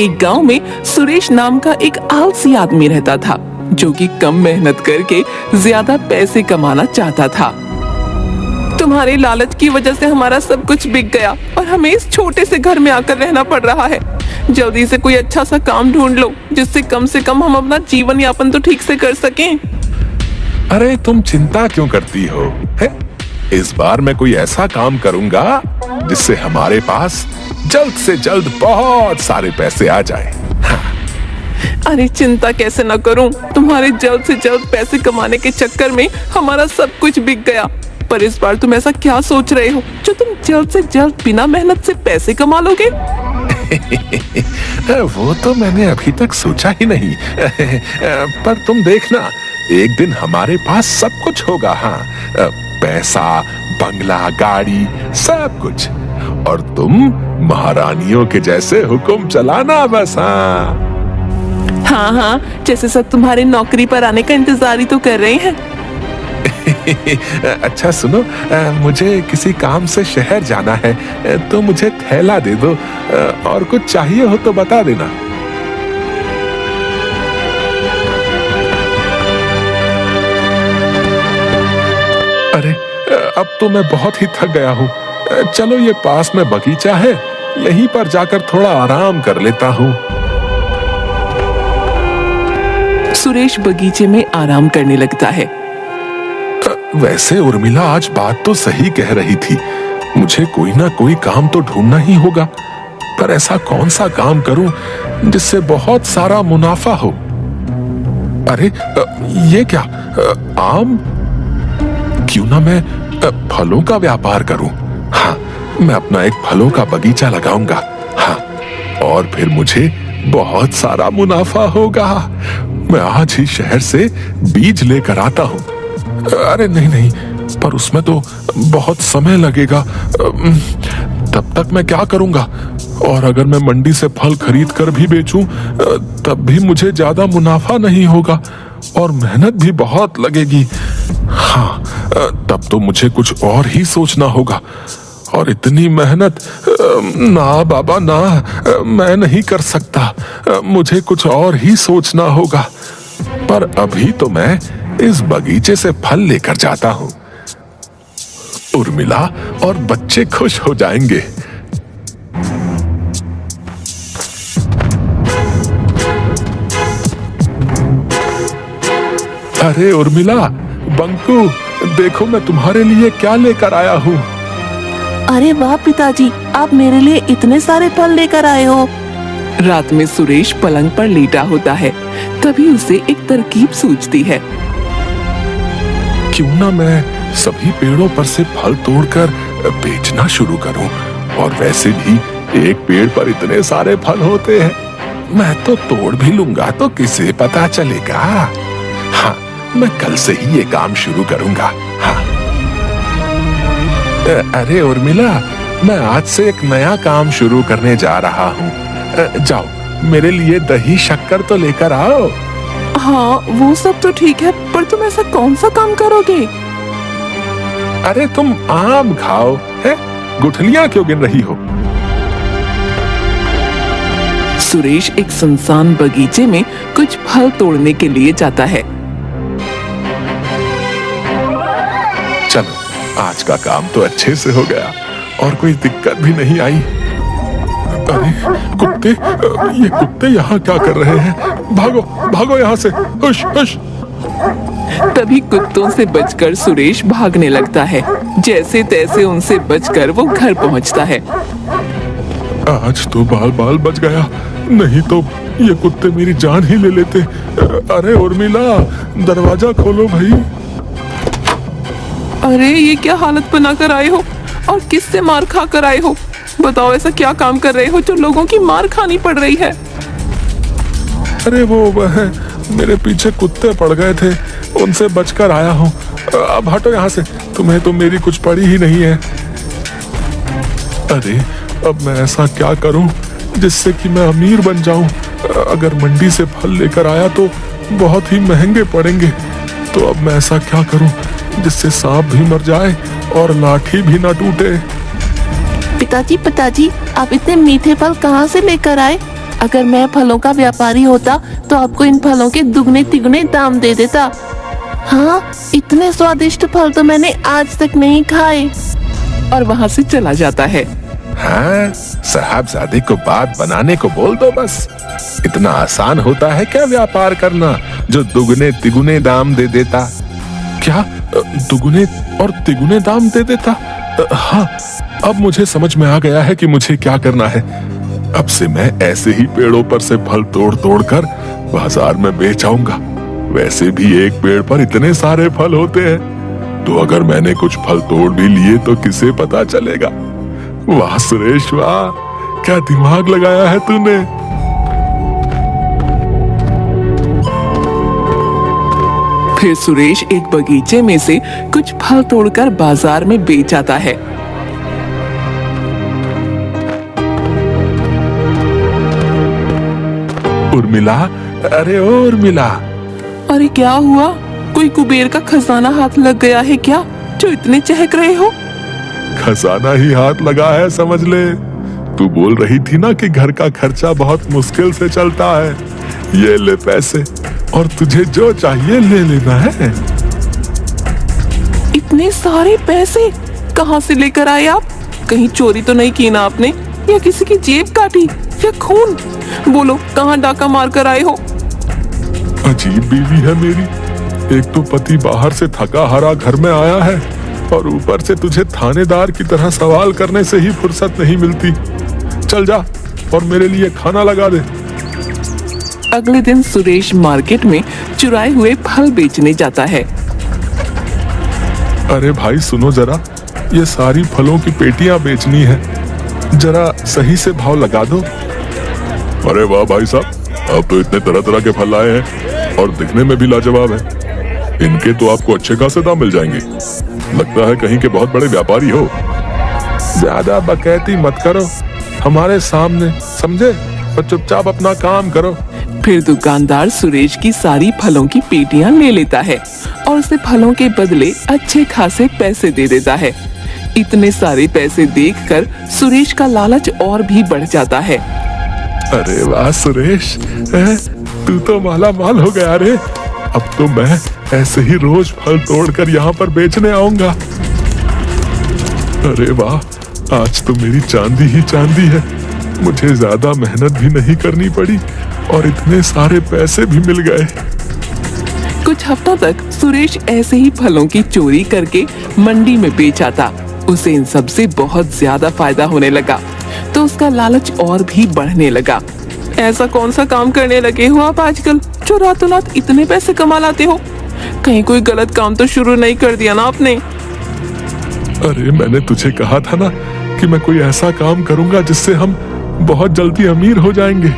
एक गांव में सुरेश नाम का एक आलसी आदमी रहता था, जो कि कम मेहनत करके ज्यादा पैसे कमाना चाहता था। तुम्हारे लालच की वजह से हमारा सब कुछ बिक गया और हमें इस छोटे से घर में आकर रहना पड़ रहा है। जल्दी से कोई अच्छा सा काम ढूंढ लो, जिससे कम से कम हम अपना जीवन यापन तो ठीक से कर सकें। अरे तुम चिंता क्यों करती हो? है? इस बार मैं कोई ऐसा काम करूंगा जिससे हमारे पास जल्द से जल्द बहुत सारे पैसे आ जाए। अरे चिंता कैसे न करूं, तुम्हारे जल्द से जल्द पैसे कमाने के चक्कर में हमारा सब कुछ बिक गया। पर इस बार तुम ऐसा क्या सोच रहे हो जो तुम जल्द से जल्द बिना मेहनत से पैसे कमा लोगे? वो तो मैंने अभी तक सोचा ही नहीं। पर तुम देखना, एक दिन हमारे पास सब कुछ होगा। हाँ, पैसा, बंगला, गाड़ी, सब कुछ। और तुम महारानियों के जैसे हुक्म चलाना बस। हाँ, जैसे सब तुम्हारे नौकरी पर आने का इंतजार ही तो कर रहे हैं। अच्छा सुनो, मुझे किसी काम से शहर जाना है, तो मुझे थैला दे दो। और कुछ चाहिए हो तो बता देना। अरे अब तो मैं बहुत ही थक गया हूँ। चलो, ये पास में बगीचा है, यहीं पर जाकर थोड़ा आराम कर लेता हूँ। सुरेश बगीचे में आराम करने लगता है। वैसे उर्मिला आज बात तो सही कह रही थी, मुझे कोई ना कोई काम तो ढूंढना ही होगा। पर ऐसा कौन सा काम करूं जिससे बहुत सारा मुनाफा हो? अरे ये क्या, आम? क्यों ना मैं फलों का व्यापार करूं। हाँ, मैं अपना एक फलों का बगीचा लगाऊंगा। हाँ, और फिर मुझे बहुत सारा मुनाफा होगा। मैं आज ही शहर से बीज लेकर आता हूँ। अरे नहीं, पर उसमें तो बहुत समय लगेगा। तब तक मैं क्या करूंगा? और अगर मैं मंडी से फल खरीद कर भी बेचूं, तब भी मुझे ज्यादा मुनाफा नहीं होगा और मेहनत भी बहुत लगेगी। हाँ, तब तो मुझे कुछ और ही सोचना होगा। और इतनी मेहनत, ना बाबा ना, मैं नहीं कर सकता। मुझे कुछ और ही सोचना होगा। पर अभी तो मैं इस बगीचे से फल लेकर जाता हूं। उर्मिला और बच्चे खुश हो जाएंगे। अरे उर्मिला, बंकू, देखो मैं तुम्हारे लिए क्या लेकर आया हूँ। अरे वाह पिताजी, आप मेरे लिए इतने सारे फल लेकर आए हो। रात में सुरेश पलंग पर लेटा होता है, तभी उसे एक तरकीब सूझती है। क्यों ना मैं सभी पेड़ों पर से फल तोड़कर बेचना शुरू करूं। और वैसे भी एक पेड़ पर इतने सारे फल होते हैं, मैं तो तोड़ भी लूंगा तो किसे पता चलेगा। हाँ, मैं कल से ही ये काम शुरू करूंगा। हाँ। अरे उर्मिला, मैं आज से एक नया काम शुरू करने जा रहा हूँ। जाओ, मेरे लिए दही शक्कर तो लेकर आओ। हाँ, वो सब तो ठीक है, पर तुम ऐसा कौन सा काम करोगे? अरे तुम आम खाओ, है? गुठलियां क्यों गिन रही हो? सुरेश एक सुनसान बगीचे में कुछ फल तोड़ने के लिए जाता है। चलो, आज का काम तो अच्छे से हो गया और कोई दिक्कत भी नहीं आई। अरे कुत्ते, ये कुत्ते यहाँ क्या कर रहे हैं? भागो भागो यहाँ से, हुश हुश। तभी कुत्तों से बचकर सुरेश भागने लगता है। जैसे तैसे उनसे बचकर वो घर पहुँचता है। आज तो बाल बाल बच गया, नहीं तो ये कुत्ते मेरी जान ही ले लेते। अरे उर्मिला, दरवाजा खोलो भाई। अरे ये क्या हालत बना कर आए हो और किससे मार खा कर आए हो? बताओ, ऐसा क्या काम कर रहे हो जो लोगों की मार खानी पड़ रही है? अरे वो है, मेरे पीछे कुत्ते पड़ गए थे, उनसे बचकर आया हूँ। अब हटो यहाँ से, तुम्हें तो मेरी कुछ पड़ी ही नहीं है। अरे अब मैं ऐसा क्या करूँ जिससे कि मैं अमीर बन जाऊं? अगर मंडी से फल लेकर आया तो बहुत ही महंगे पड़ेंगे। तो अब मैं ऐसा क्या करूं जिससे सांप भी मर जाए और लाठी भी ना टूटे? पिताजी, आप इतने मीठे फल कहाँ से लेकर आए? अगर मैं फलों का व्यापारी होता तो आपको इन फलों के दुगने तिगुने दाम दे देता। हाँ, इतने स्वादिष्ट फल तो मैंने आज तक नहीं खाए। और वहाँ से चला जाता है। हाँ, साहबजादे को बात बनाने को बोल दो बस। इतना आसान होता है क्या व्यापार करना जो दुगने तिगुने दाम दे देता? क्या दुगने और तिगुने दाम दे देता? हाँ, अब मुझे समझ में आ गया है कि मुझे क्या करना है। अब से मैं ऐसे ही पेड़ों पर से फल तोड़ तोड़ कर बाजार में बेच आऊंगा। वैसे भी एक पेड़ पर इतने सारे फल होते हैं, तो अगर मैंने कुछ फल तोड़ भी लिए तो किसे पता चलेगा। वाह सुरेश वाह, क्या दिमाग लगाया है तूने। फिर सुरेश एक बगीचे में से कुछ फल तोड़कर बाजार में बेच आता है। उर्मिला, अरे ओ उर्मिला। अरे क्या हुआ? कोई कुबेर का खजाना हाथ लग गया है क्या, जो इतने चहक रहे हो? खजाना ही हाथ लगा है समझ ले। तू बोल रही थी ना कि घर का खर्चा बहुत मुश्किल से चलता है। ये ले पैसे और तुझे जो चाहिए ले लेना है। इतने सारे पैसे कहाँ से लेकर आए आप? कहीं चोरी तो नहीं की ना आपने, या किसी की जेब काटी या खून? बोलो, कहाँ डाका मार कर आए हो? अजीब बीवी है मेरी। एक तो पति बाहर से थका हारा घर में आया है और ऊपर से तुझे थानेदार की तरह सवाल करने से ही फुर्सत नहीं मिलती। चल जा और मेरे लिए खाना लगा दे। अगले दिन सुरेश मार्केट में चुराए हुए फल बेचने जाता है। अरे भाई सुनो जरा, ये सारी फलों की पेटियां बेचनी है, जरा सही से भाव लगा दो। अरे वाह भाई साहब, अब तो इतने तरह तरह के फल लाए हैं और दिखने में भी लाजवाब है। इनके तो आपको अच्छे खासे दाम मिल जाएंगे। लगता है कहीं के बहुत बड़े व्यापारी हो। ज्यादा बकैती मत करो हमारे सामने, समझे? और चुपचाप अपना काम करो। फिर दुकानदार सुरेश की सारी फलों की पेटियां ले लेता है और उसे फलों के बदले अच्छे खासे पैसे दे देता है। इतने सारे पैसे देखकर सुरेश का लालच और भी बढ़ जाता है। अरे वाह सुरेश, तू तो माला माल हो गया रे। अब तो मैं ऐसे ही रोज फल तोड़कर यहाँ पर बेचने आऊंगा। अरे वाह, आज तो मेरी चांदी ही चांदी है। मुझे ज्यादा मेहनत भी नहीं करनी पड़ी और इतने सारे पैसे भी मिल गए। कुछ हफ्तों तक सुरेश ऐसे ही फलों की चोरी करके मंडी में बेच आता। उसे इन सब से बहुत ज्यादा फायदा होने लगा, तो उसका लालच और भी बढ़ने लगा। ऐसा कौन सा काम करने लगे हो आप आजकल, जो रातों रात इतने पैसे कमा लाते हो? कहीं कोई गलत काम तो शुरू नहीं कर दिया ना आपने? अरे मैंने तुझे कहा था ना कि मैं कोई ऐसा काम करूंगा जिससे हम बहुत जल्दी अमीर हो जाएंगे।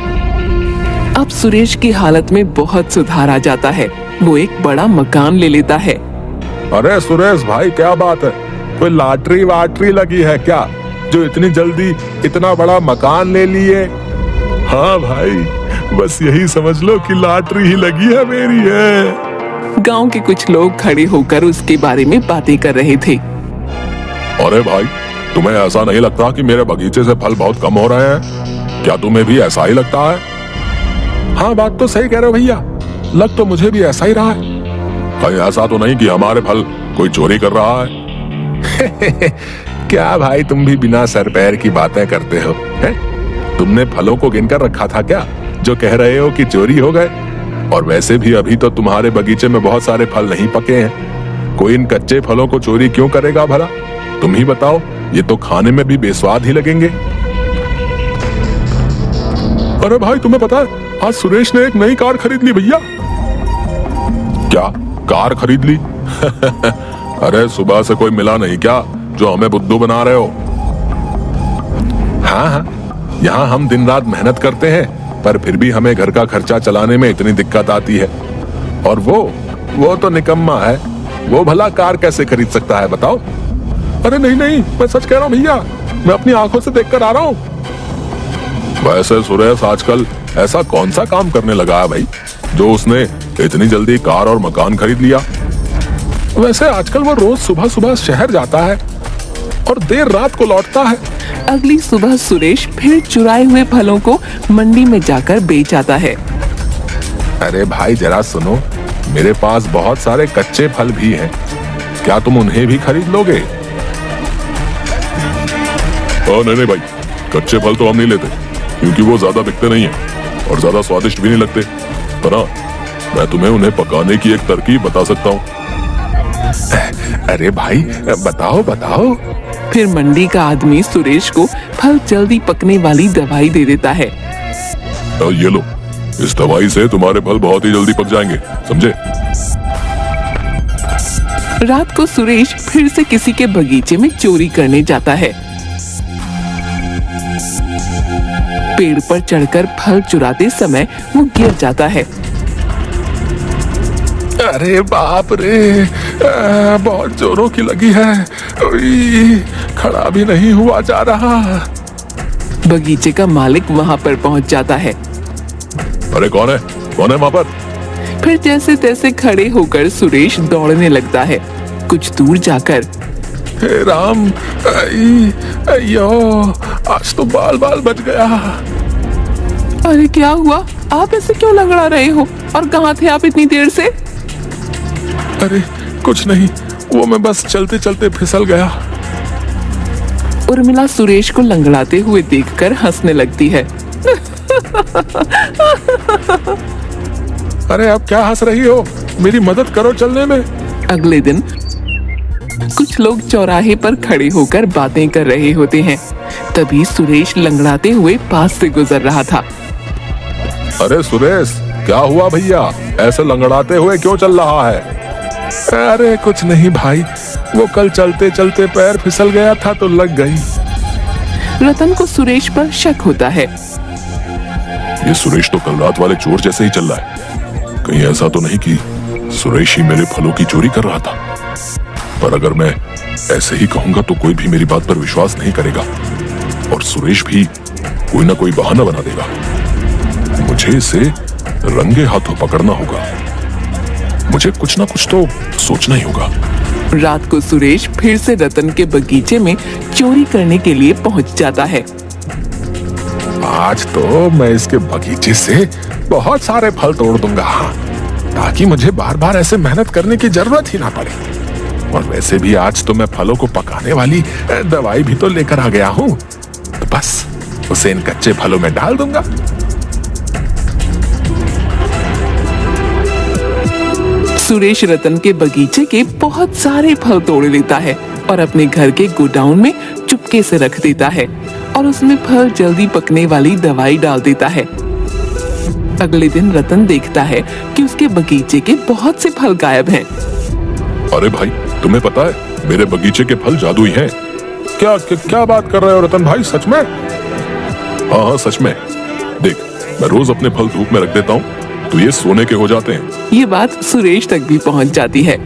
अब सुरेश की हालत में बहुत सुधार आ जाता है। वो एक बड़ा मकान ले लेता है। अरे सुरेश भाई, क्या बात है? कोई लॉटरी वाटरी लगी है क्या जो इतनी जल्दी इतना बड़ा मकान ले लिए? हाँ भाई, बस यही समझ लो कि लॉटरी ही लगी है मेरी है। गांव के कुछ लोग खड़े होकर उसके बारे में बातें कर रहे थे। अरे भाई, तुम्हें ऐसा नहीं लगता कि मेरे बगीचे से फल बहुत कम हो रहे हैं? क्या तुम्हें भी ऐसा ही लगता है? हाँ, बात तो सही कह रहे हो भैया, लग तो मुझे भी ऐसा ही रहा है। कहीं ऐसा तो नहीं कि हमारे फल कोई चोरी कर रहा है? क्या भाई, तुम भी बिना सर पैर की बातें करते हो हैं? तुमने फलों को गिनकर रखा था क्या जो कह रहे हो कि चोरी हो गए? और वैसे भी अभी तो तुम्हारे बगीचे में बहुत सारे फल नहीं पके हैं। कोई इन कच्चे फलों को चोरी क्यों करेगा भला? तुम ही बताओ, ये तो खाने में भी बेस्वाद ही लगेंगे। अरे भाई, तुम्हें पता है आज सुरेश ने एक नई कार खरीद ली भैया। क्या कार खरीद ली? अरे सुबह से कोई मिला नहीं क्या जो हमें बुद्धू बना रहे हो? हाँ हाँ, यहाँ हम दिन रात मेहनत करते हैं, पर फिर भी हमें घर का खर्चा चलाने में इतनी दिक्कत आती है। और वो तो निकम्मा है, वो भला कार कैसे खरीद सकता है बताओ? अरे नहीं नहीं, मैं सच कह रहा हूँ भैया, मैं अपनी आंखों से देखकर आ रहा हूँ। वैसे सुरेश आजकल ऐसा कौन सा काम करने लगा है भाई जो उसने इतनी जल्दी कार और मकान खरीद लिया? वैसे आजकल वो रोज सुबह सुबह शहर जाता है और देर रात को लौटता है। अगली सुबह सुरेश फिर चुराए हुए फलों को मंडी में जाकर बेच आता है। अरे भाई जरा सुनो, मेरे पास बहुत सारे कच्चे फल भी हैं, क्या तुम उन्हें भी खरीद लोगे? नहीं भाई, कच्चे फल तो हम नहीं लेते क्योंकि वो ज्यादा बिकते नहीं हैं और ज्यादा स्वादिष्ट भी नहीं लगते। पर हाँ, मैं तुम्हें उन्हें पकाने की एक तरकीब बता सकता हूँ। अरे भाई बताओ बताओ। फिर मंडी का आदमी सुरेश को फल जल्दी पकने वाली दवाई दे देता है। ये लो, इस दवाई से तुम्हारे फल बहुत ही जल्दी पक जाएंगे, समझे? रात को सुरेश फिर से किसी के बगीचे में चोरी करने जाता है। पेड़ पर चढ़कर फल चुराते समय वो गिर जाता है। अरे बाप रे, बहुत जोरों की लगी है, खड़ा भी नहीं हुआ जा रहा। बगीचे का मालिक वहाँ पर पहुँच जाता है। अरे कौन है वहाँ पर? फिर जैसे तैसे खड़े होकर सुरेश दौड़ने लगता है। कुछ दूर जाकर, हे राम, अयो, आज तो बाल बाल बच गया। अरे क्या हुआ? आप ऐसे क्यों लंगड़ा रहे हो? और कहाँ थे आप इतनी देर से? अरे कुछ नहीं, वो मैं बस चलते चलते फिसल गया। उर्मिला सुरेश को लंगड़ाते हुए देखकर हंसने लगती है। अरे अब क्या हंस रही हो? मेरी मदद करो चलने में। अगले दिन कुछ लोग चौराहे पर खड़े होकर बातें कर रहे होते हैं। तभी सुरेश लंगड़ाते हुए पास से गुजर रहा था। अरे सुरेश, क्या हुआ भैया? ऐसे लंगड़ाते हुए क्यों चल रहा है? अरे कुछ नहीं भाई, वो कल चलते चलते पैर फिसल गया था तो लग गई। रतन को सुरेश पर शक होता है। ये सुरेश तो कल रात वाले चोर जैसे ही चल रहा है। कहीं ऐसा तो नहीं कि सुरेश ही मेरे फलों की चोरी कर रहा था? पर अगर मैं ऐसे ही कहूंगा तो कोई भी मेरी बात पर विश्वास नहीं करेगा और सुरेश भी कोई ना कोई बहाना बना देगा। मुझे इसे रंगे हाथों पकड़ना होगा। मुझे कुछ ना कुछ तो सोचना ही होगा। रात को सुरेश फिर से रतन के बगीचे में चोरी करने के लिए पहुंच जाता है। आज तो मैं इसके बगीचे से बहुत सारे फल तोड़ दूंगा, ताकि मुझे बार बार ऐसे मेहनत करने की जरूरत ही ना पड़े। और वैसे भी आज तो मैं फलों को पकाने वाली दवाई भी तो लेकर आ गया हूँ, तो बस उसे इन कच्चे फलों में डाल दूंगा। सुरेश रतन के बगीचे के बहुत सारे फल तोड़ लेता है और अपने घर के गोडाउन में चुपके से रख देता है और उसमें फल जल्दी पकने वाली दवाई डाल देता है। अगले दिन रतन देखता है कि उसके बगीचे के बहुत से फल गायब हैं। अरे भाई, तुम्हें पता है मेरे बगीचे के फल जादुई हैं। क्या बात कर रहे हो रतन भाई, सच में? हाँ सच में। देख, मैं रोज अपने फल धूप में रख देता हूँ तो ये सोने के हो जाते हैं। ये बात सुरेश तक भी पहुंच जाती है।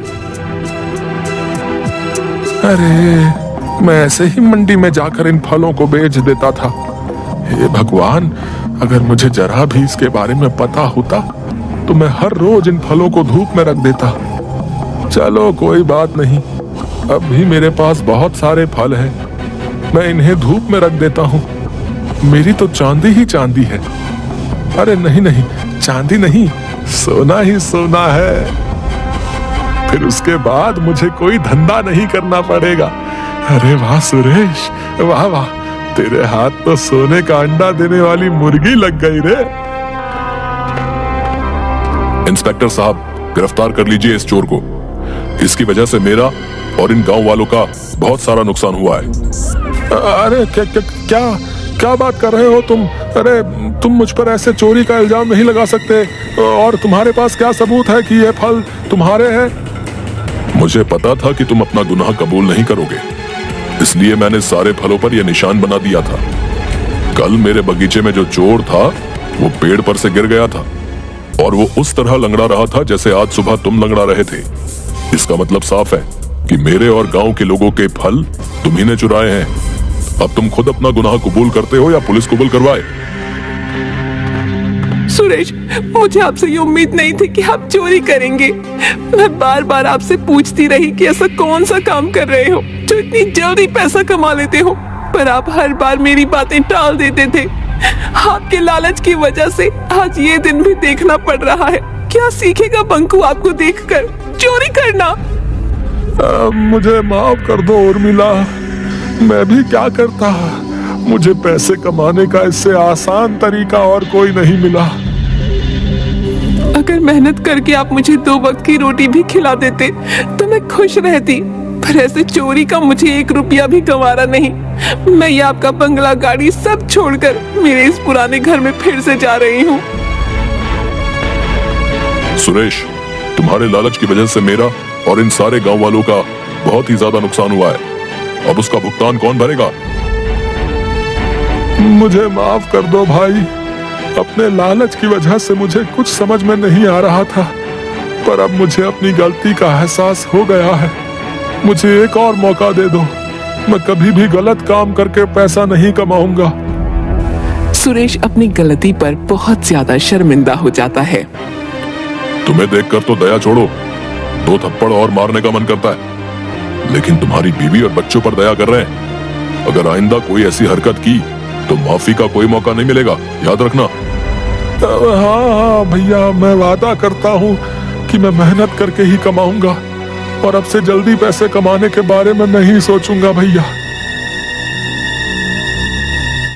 अरे मैं ऐसे ही मंडी में जाकर इन फलों को बेच देता था। हे भगवान, अगर मुझे जरा भी इसके बारे में पता होता तो मैं हर रोज इन फलों को धूप में रख देता। चलो कोई बात नहीं, अब भी मेरे पास बहुत सारे फल हैं, मैं इन्हें धूप में रख देता हूँ। मेरी तो चांदी ही चांदी है। अरे नहीं नहीं, चांदी नहीं, सोना ही सोना है। फिर उसके बाद मुझे कोई धंधा नहीं करना पड़ेगा। अरे वाह सुरेश, वाह वाह, तेरे हाथ तो सोने का अंडा देने वाली मुर्गी लग गई रे। इंस्पेक्टर साहब, गिरफ्तार कर लीजिए इस चोर को। इसकी वजह से मेरा और इन गांव वालों का बहुत सारा नुकसान हुआ है। अरे क्या बात कर रहे हो तुम? अरे तुम मुझ पर ऐसे चोरी का इल्जाम नहीं लगा सकते। और तुम्हारे पास क्या सबूत है कि ये फल तुम्हारे हैं? मुझे पता था कि तुम अपना गुनाह कबूल नहीं करोगे, इसलिए मैंने सारे फलों पर यह निशान बना दिया था। कल मेरे बगीचे में जो चोर था वो पेड़ पर से गिर गया था और वो उस तरह लंगड़ा रहा था जैसे आज सुबह तुम लंगड़ा रहे थे। इसका मतलब साफ है कि मेरे और गांव के लोगों के फल तुम्ही ने चुराए हैं। अब तुम खुद अपना गुनाह कबूल करते हो या पुलिस कबूल करवाए? सुरेश, मुझे आपसे ये उम्मीद नहीं थी कि आप चोरी करेंगे। मैं बार बार आपसे पूछती रही कि ऐसा कौन सा काम कर रहे हो जो इतनी जल्दी पैसा कमा लेते हो, पर आप हर बार मेरी बातें टाल देते थे। आपके लालच की वजह से आज ये दिन भी देखना पड़ रहा है। क्या सीखेगा बंकू आपको देखकर? चोरी करना। मुझे माफ कर दो उर्मिला, मैं भी क्या करता। मुझे पैसे कमाने का इससे आसान तरीका और कोई नहीं मिला। अगर मेहनत करके आप मुझे 2 वक्त की रोटी भी खिला देते तो मैं खुश रहती, पर ऐसे चोरी का मुझे 1 रुपया भी गंवारा नहीं। मैं ये आपका बंगला, गाड़ी सब छोड़कर मेरे इस पुराने घर में फिर से जा रही हूँ। सुरेश, तुम्हारे लालच की वजह से मेरा और इन सारे गांव वालों का बहुत ही ज्यादा नुकसान हुआ है। अब उसका भुगतान कौन भरेगा? मुझे माफ कर दो भाई, अपने लालच की वजह से मुझे कुछ समझ में नहीं आ रहा था, पर अब मुझे अपनी गलती का एहसास हो गया है। मुझे एक और मौका दे दो, मैं कभी भी गलत काम करके पैसा नहीं कमाऊंगा। सुरेश अपनी गलती पर बहुत ज्यादा शर्मिंदा हो जाता है। तुम्हें देखकर तो दया छोड़ो, 2 थप्पड़ और मारने का मन करता है, लेकिन तुम्हारी बीवी और बच्चों पर दया कर रहे हैं। अगर आइंदा कोई ऐसी हरकत की तो माफी का कोई मौका नहीं मिलेगा, याद रखना। हाँ भैया, मैं वादा करता हूँ कि मैं मेहनत करके ही कमाऊंगा और अब से जल्दी पैसे कमाने के बारे में नहीं सोचूंगा भैया।